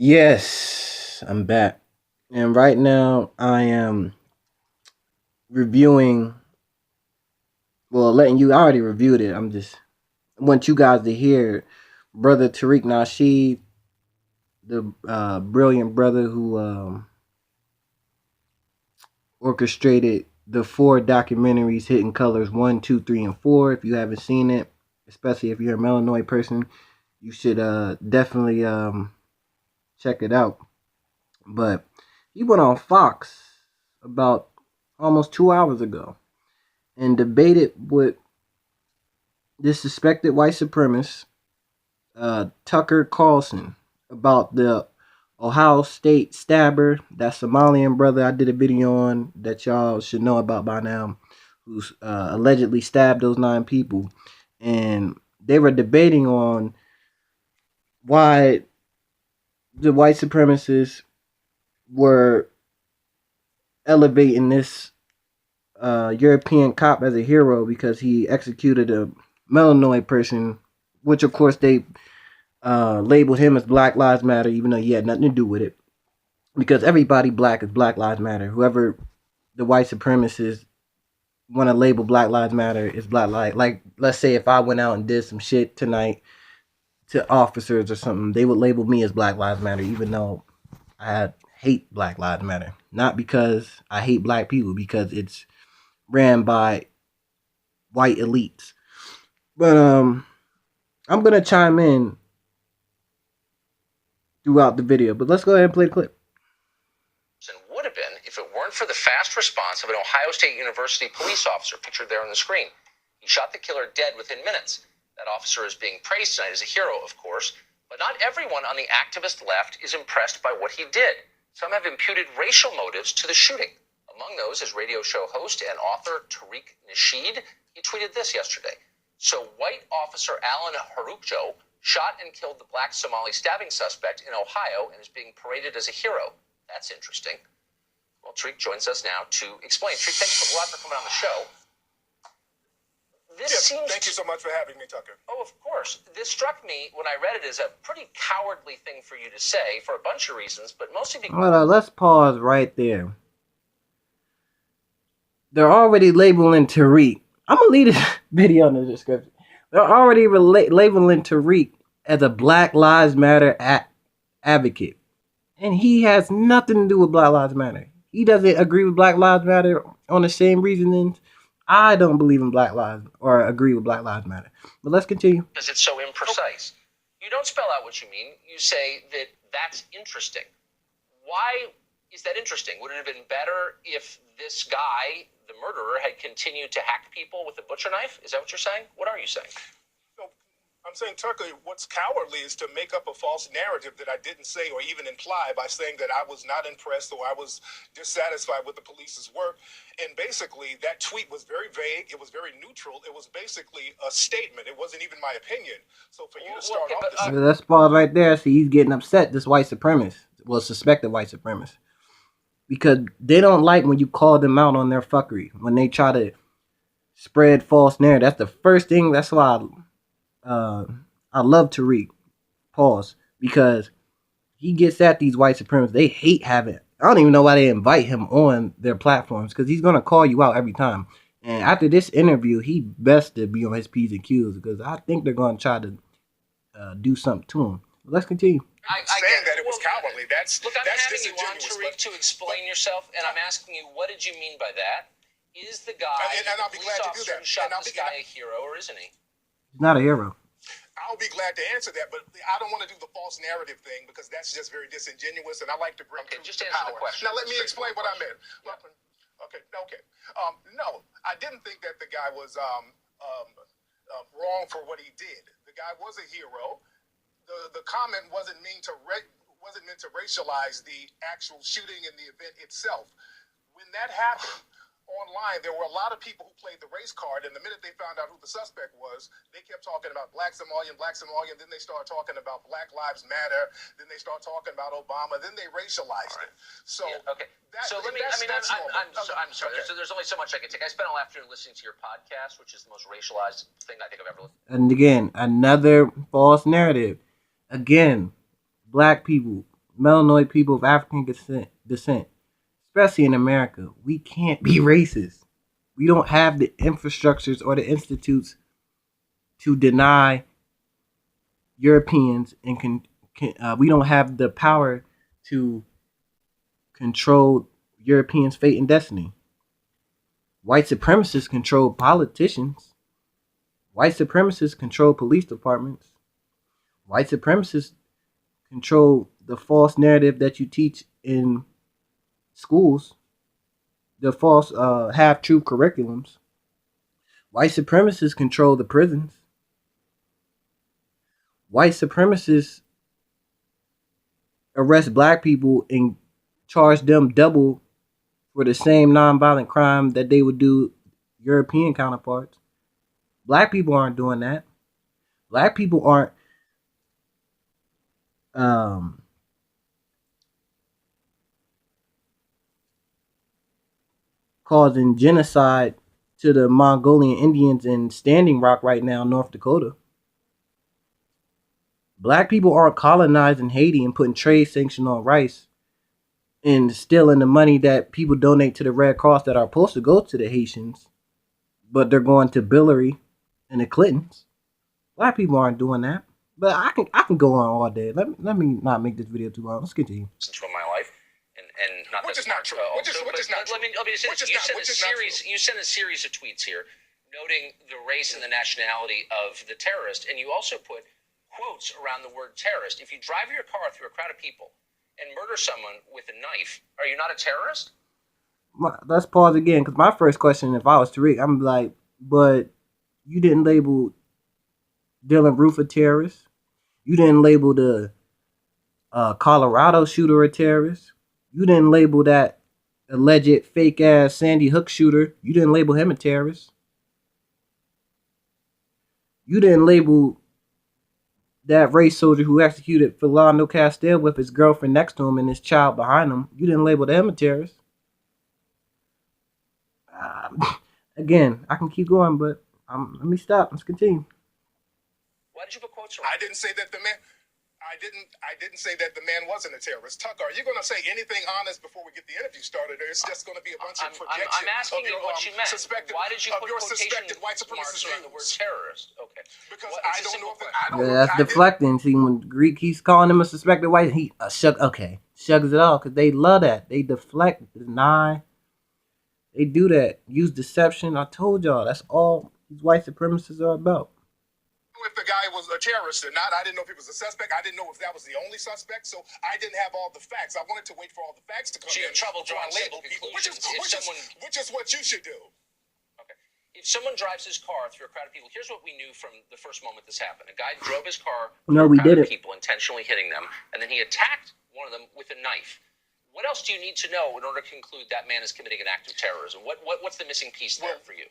Yes, I'm back. And right now I am reviewing, letting you, I already reviewed it. I want you guys to hear brother Tariq Nasheed, the brilliant brother who orchestrated the four documentaries Hidden Colors 1, 2, 3, and 4. If you haven't seen it, especially if you're a Melanoid person, you should definitely check it out. But he went on Fox about almost 2 hours ago and debated with this suspected white supremacist, Tucker Carlson, about the Ohio State stabber, that Somalian brother I did a video on that y'all should know about by now, who's allegedly stabbed those 9 people. And they were debating on why the white supremacists were elevating this European cop as a hero because he executed a melanoid person, which of course they labeled him as Black Lives Matter, even though he had nothing to do with it. Because everybody black is Black Lives Matter. Whoever the white supremacists want to label Black Lives Matter is Black Lives. Like, let's say if I went out and did some shit tonight to officers or something, they would label me as Black Lives Matter, even though I hate Black Lives Matter. Not because I hate black people, because it's ran by white elites. But I'm gonna chime in throughout the video. But let's go ahead and play the clip. Would have been if it weren't for the fast response of an Ohio State University police officer pictured there on the screen. He shot the killer dead within minutes. That officer is being praised tonight as a hero, of course, but not everyone on the activist left is impressed by what he did. Some have imputed racial motives to the shooting. Among those is radio show host and author Tariq Nasheed. He tweeted this yesterday. So white officer Alan Harukjo shot and killed the black Somali stabbing suspect in Ohio and is being paraded as a hero. That's interesting. Well, Tariq joins us now to explain. Tariq, thanks a lot for coming on the show. Thank you so much for having me, Tucker. Oh, of course. This struck me when I read it as a pretty cowardly thing for you to say for a bunch of reasons, but mostly because... Hold on, let's pause right there. They're already labeling Tariq. I'm going to leave this video in the description. They're already labeling Tariq as a Black Lives Matter advocate. And he has nothing to do with Black Lives Matter. He doesn't agree with Black Lives Matter on the same reasonings. I don't believe in Black Lives or agree with Black Lives Matter. But let's continue. Because it's so imprecise. You don't spell out what you mean. You say that that's interesting. Why is that interesting? Would it have been better if this guy, the murderer, had continued to hack people with a butcher knife? Is that what you're saying? What are you saying? I'm saying, Tucker, what's cowardly is to make up a false narrative that I didn't say or even imply by saying that I was not impressed or I was dissatisfied with the police's work. And basically, that tweet was very vague. It was very neutral. It was basically a statement. It wasn't even my opinion. So for you to start off... Let's pause right there. See, he's getting upset, this white supremacist. Well, suspected white supremacist. Because they don't like when you call them out on their fuckery. When they try to spread false narrative. That's the first thing. That's why I love Tariq, pause, because he gets at these white supremacists. They hate having, I don't even know why they invite him on their platforms, because he's going to call you out every time. And after this interview, he best to be on his P's and Q's, because I think they're going to try to do something to him. Let's continue. I'm saying that it was cowardly. Look, I'm having you on, Tariq, to explain yourself, and I'm asking you, what did you mean by that? Is the guy, and I'll be glad to do that. Who shot this guy a hero, or isn't he? He's not a hero. I'll be glad to answer that, but I don't want to do the false narrative thing because that's just very disingenuous, and I like to bring truth just to answer power. The question. Now, let me explain what I meant. Yeah. Okay. No, I didn't think that the guy was wrong for what he did. The guy was a hero. The comment wasn't meant to racialize the actual shooting and the event itself. When that happened online, there were a lot of people who played the race card, and the minute they found out who the suspect was, they kept talking about Black Somalian, then they started talking about Black Lives Matter, then they started talking about Obama, then they racialized it. So, let me, I'm sorry, okay. There's only so much I can take. I spent all afternoon listening to your podcast, which is the most racialized thing I think I've ever listened to. And again, another false narrative. Again, black people, melanoid people of African descent, especially in America, we can't be racist. We don't have the infrastructures or the institutes to deny Europeans, and we don't have the power to control Europeans' fate and destiny. White supremacists control politicians. White supremacists control police departments. White supremacists control the false narrative that you teach in schools, the false half-truth curriculums. White supremacists control the prisons. White supremacists arrest black people and charge them double for the same nonviolent crime that they would do European counterparts. Black people aren't doing that. Black people aren't causing genocide to the Mongolian Indians in Standing Rock right now, North Dakota. Black people aren't colonizing Haiti and putting trade sanctions on rice and stealing the money that people donate to the Red Cross that are supposed to go to the Haitians, but they're going to Billary and the Clintons. Black people aren't doing that. But I can go on all day. Let me not make this video too long. Let's continue. In my life, and not which is not true. Which is not true. You sent a series of tweets here, noting the race and the nationality of the terrorist, and you also put quotes around the word terrorist. If you drive your car through a crowd of people and murder someone with a knife, are you not a terrorist? Let's pause again, because my first question, if I was Tariq, I'm like, but you didn't label Dylan Roof a terrorist. You didn't label the Colorado shooter a terrorist. You didn't label that alleged fake ass Sandy Hook shooter. You didn't label him a terrorist. You didn't label that race soldier who executed Philando Castile with his girlfriend next to him and his child behind him. You didn't label him a terrorist. Again, I can keep going, but let me stop. Let's continue. Why did you put quotes I didn't say that the man. I didn't say that the man wasn't a terrorist. Tucker, are you going to say anything honest before we get the interview started? Or it's just going to be a bunch of projections. I'm asking you what you meant. Why did you put your suspected white supremacist around the word terrorist? Okay. Because I don't know if I don't know. That's deflecting. See, when Greek keeps calling him a suspected white, he shrugs it off because they love that. They deflect, deny. They do that. Use deception. I told y'all that's all these white supremacists are about. If the guy was a terrorist or not, I didn't know if he was a suspect. I didn't know if that was the only suspect, so I didn't have all the facts. I wanted to wait for all the facts to come in. You're in trouble drawing label people, which is what you should do. Okay. If someone drives his car through a crowd of people, here's what we knew from the first moment this happened. A guy drove his car through a crowd of people, intentionally hitting them, and then he attacked one of them with a knife. What else do you need to know in order to conclude that man is committing an act of terrorism? What's the missing piece there for you?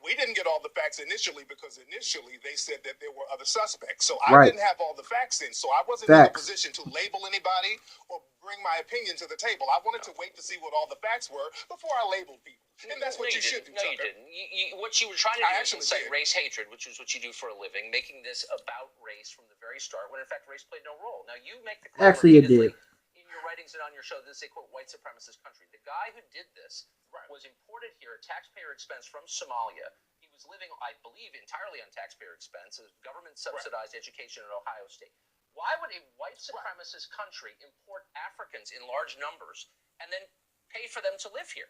We didn't get all the facts initially because initially they said that there were other suspects. So I didn't have all the facts in. So I wasn't in a position to label anybody or bring my opinion to the table. I wanted to wait to see what all the facts were before I labeled people. And that's what you should do, Tucker. You didn't. What you were trying to do is incite race hatred, which is what you do for a living, making this about race from the very start, when in fact race played no role. Now you make the claim actually it did. In your writings and on your show, this is a quote white supremacist country. The guy who did this was imported here at taxpayer expense from Somalia. He was living, I believe, entirely on taxpayer expense, a government-subsidized education at Ohio State. Why would a white supremacist country import Africans in large numbers and then pay for them to live here?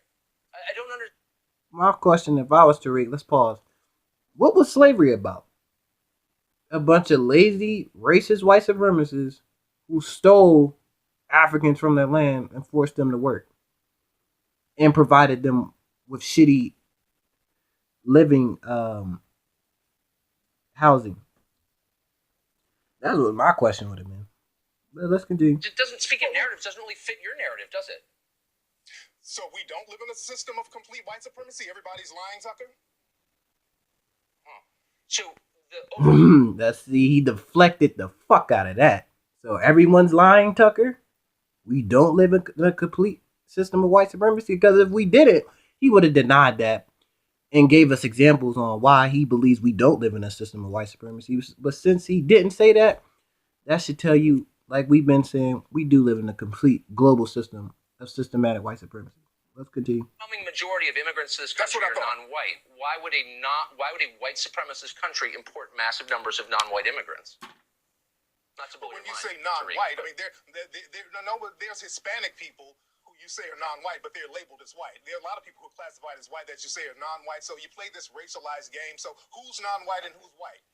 I don't understand. My question, if I was to read, let's pause. What was slavery about? A bunch of lazy, racist white supremacists who stole Africans from their land and forced them to work and provided them with shitty living housing. That's what my question would have been. But let's continue. It doesn't speak in narratives. Doesn't really fit your narrative, does it? So we don't live in a system of complete white supremacy. Everybody's lying, Tucker. So he deflected the fuck out of that. So everyone's lying, Tucker. We don't live in a complete system of white supremacy, because if we did it, he would have denied that and gave us examples on why he believes we don't live in a system of white supremacy. But since he didn't say that, that should tell you like we've been saying, we do live in a complete global system of systematic white supremacy. Let's continue. The overwhelming majority of immigrants to this country are non-white. Why would a white supremacist country import massive numbers of non-white immigrants? Not to blow When your you mind, say non-white, Tariq, there's Hispanic people who you say are non-white, but they're labeled as white. There are a lot of people who are classified as white that you say are non-white. So you play this racialized game. So who's non-white and who's white?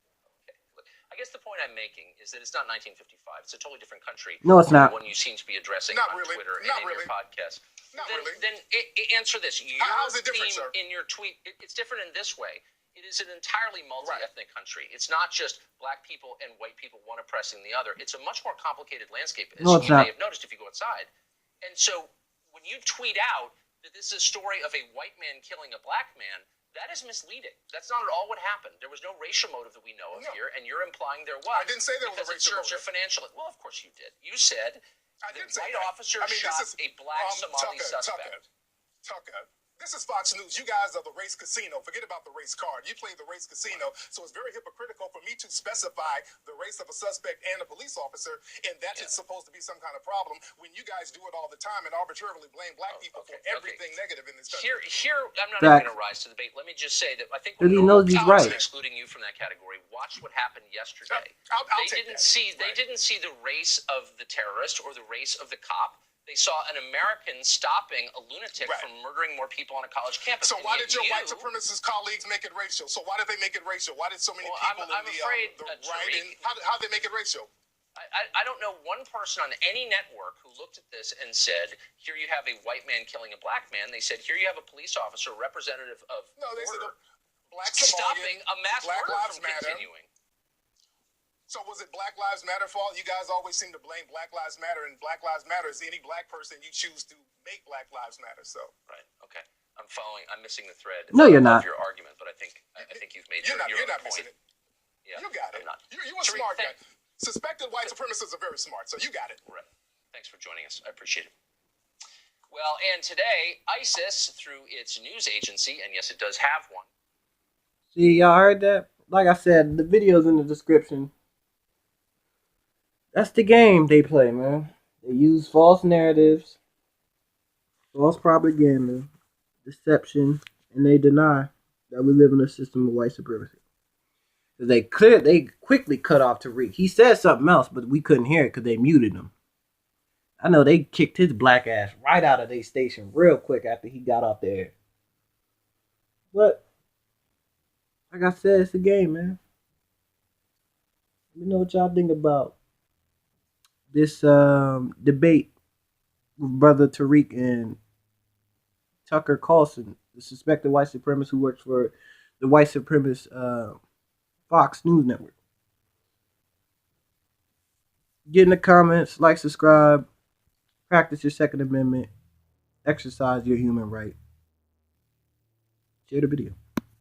I guess the point I'm making is that it's not 1955. It's a totally different country. No, it's not. The one you seem to be addressing Not on really. Twitter and Not in really. your podcast. Then Answer this. How's it different, sir? In your tweet, it's different in this way. It is an entirely multi-ethnic country. It's not just black people and white people, one oppressing the other. It's a much more complicated landscape, as you may have noticed if you go outside. And so when you tweet out that this is a story of a white man killing a black man, that is misleading. That's not at all what happened. There was no racial motive that we know of here, and you're implying there was. I didn't say there was a racial motive. Your financial. Well, of course you did. You said the white officer shot a black Somali suspect. Tucker. This is Fox News. You guys are the race casino. Forget about the race card. You play the race casino. So it's very hypocritical for me to specify the race of a suspect and a police officer, and that is supposed to be some kind of problem when you guys do it all the time and arbitrarily blame black people for everything negative in this country. Here, I'm not even going to rise to the bait. Let me just say that I think he knows he's right. Excluding you from that category. Watch what happened yesterday. They didn't see the race of the terrorist or the race of the cop. They saw an American stopping a lunatic from murdering more people on a college campus. So why did your white supremacist colleagues make it racial? So why did they make it racial? Why did so many people the right? How did they make it racial? I don't know one person on any network who looked at this and said, here you have a white man killing a black man. They said, here you have a police officer, representative of they said black stopping a mass murder from continuing. So was it Black Lives Matter fault? You guys always seem to blame Black Lives Matter, and Black Lives Matter is any black person you choose to make Black Lives Matter. So right, okay, I'm following. I'm missing the thread. No, you're not. Your argument, but I think you've made you're not point. missing it. Yeah, you got it. I'm not. You're a smart guy. Suspected white supremacists are very smart, so you got it. Right. Thanks for joining us. I appreciate it. Well, and today ISIS, through its news agency, and yes, it does have one. See, y'all heard that? Like I said, the video's in the description. That's the game they play, man. They use false narratives, false propaganda, deception, and they deny that we live in a system of white supremacy. They quickly cut off Tariq. He said something else, but we couldn't hear it because they muted him. I know they kicked his black ass right out of their station real quick after he got off the air. But, like I said, it's a game, man. Let me know what y'all think about this debate with Brother Tariq and Tucker Carlson, the suspected white supremacist who works for the white supremacist Fox News Network. Get in the comments, like, subscribe, practice your Second Amendment, exercise your human right. Share the video.